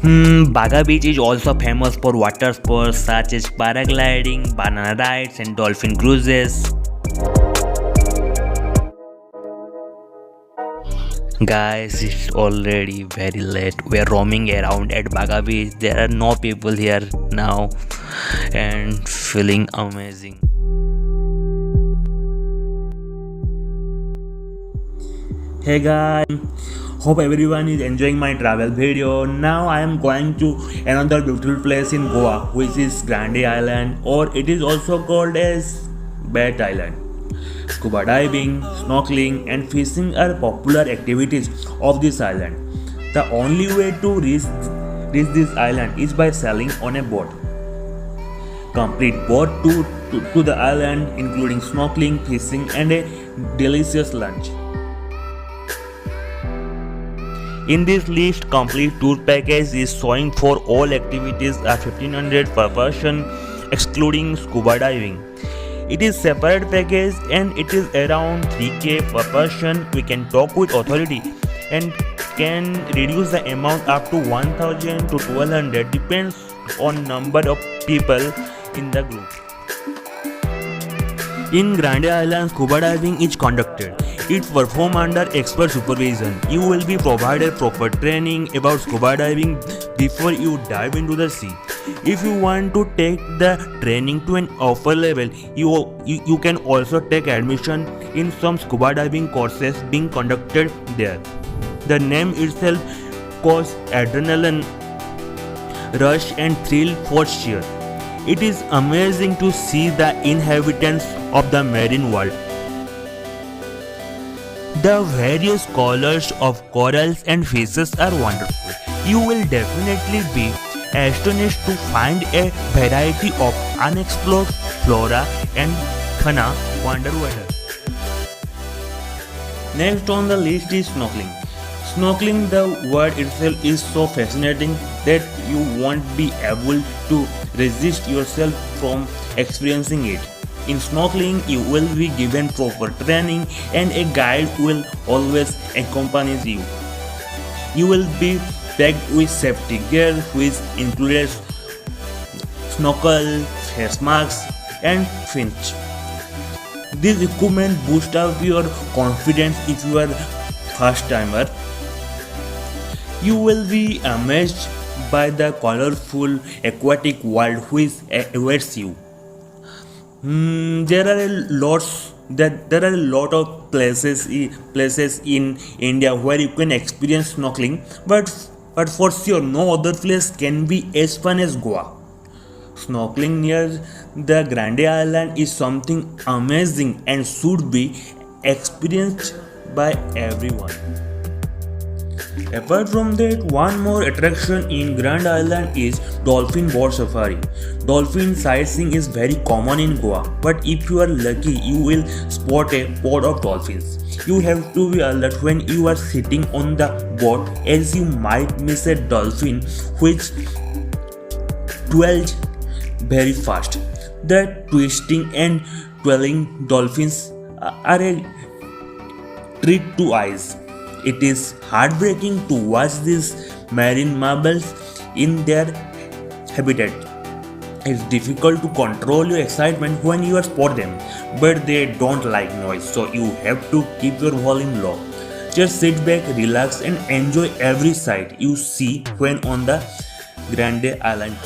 Baga Beach is also famous for water sports such as paragliding, banana rides, and dolphin cruises. Guys, it's already very late. We are roaming around at Baga Beach. There are no people here now and feeling amazing. Hey guys, hope everyone is enjoying my travel video. Now I am going to another beautiful place in Goa, which is Grande Island, or it is also called as Bat Island. Scuba diving, snorkeling, and fishing are popular activities of this island. The only way to reach this island is by sailing on a boat. Complete boat to the island, including snorkeling, fishing, and a delicious lunch. In this list, complete tour package is showing for all activities at 1500 per person, excluding scuba diving. It is separate package and it is around 3k per person. We can talk with authority and can reduce the amount up to 1000 to 1200 depends on number of people in the group. In Grande Island, scuba diving is conducted. It's performed under expert supervision. You will be provided proper training about scuba diving before you dive into the sea. If you want to take the training to an upper level, you can also take admission in some scuba diving courses being conducted there. The name itself causes adrenaline rush and thrill for sure. It is amazing to see the inhabitants of the marine world. The various colors of corals and fishes are wonderful. You will definitely be astonished to find a variety of unexplored flora and fauna underwater. Next on the list is snorkeling. Snorkeling, the word itself is so fascinating that you won't be able to resist yourself from experiencing it. In snorkeling, you will be given proper training and a guide will always accompany you. You will be packed with safety gear which includes snorkel, face masks and fins. This equipment boosts up your confidence if you are first timer. You will be amazed by the colorful aquatic world which awaits you. There are a lot of places in India where you can experience snorkeling, but for sure no other place can be as fun as Goa. Snorkeling near the Grande Island is something amazing and should be experienced by everyone. Apart from that, one more attraction in Grand Island is dolphin boat safari. Dolphin sightseeing is very common in Goa, but if you are lucky, you will spot a pod of dolphins. You have to be alert when you are sitting on the boat, as you might miss a dolphin which twirls very fast. The twisting and twirling dolphins are a treat to eyes. It is heartbreaking to watch these marine mammals in their habitat. It's difficult to control your excitement when you spot them, but they don't like noise, so you have to keep your volume low. Just sit back, relax, and enjoy every sight you see when on the Grande Island.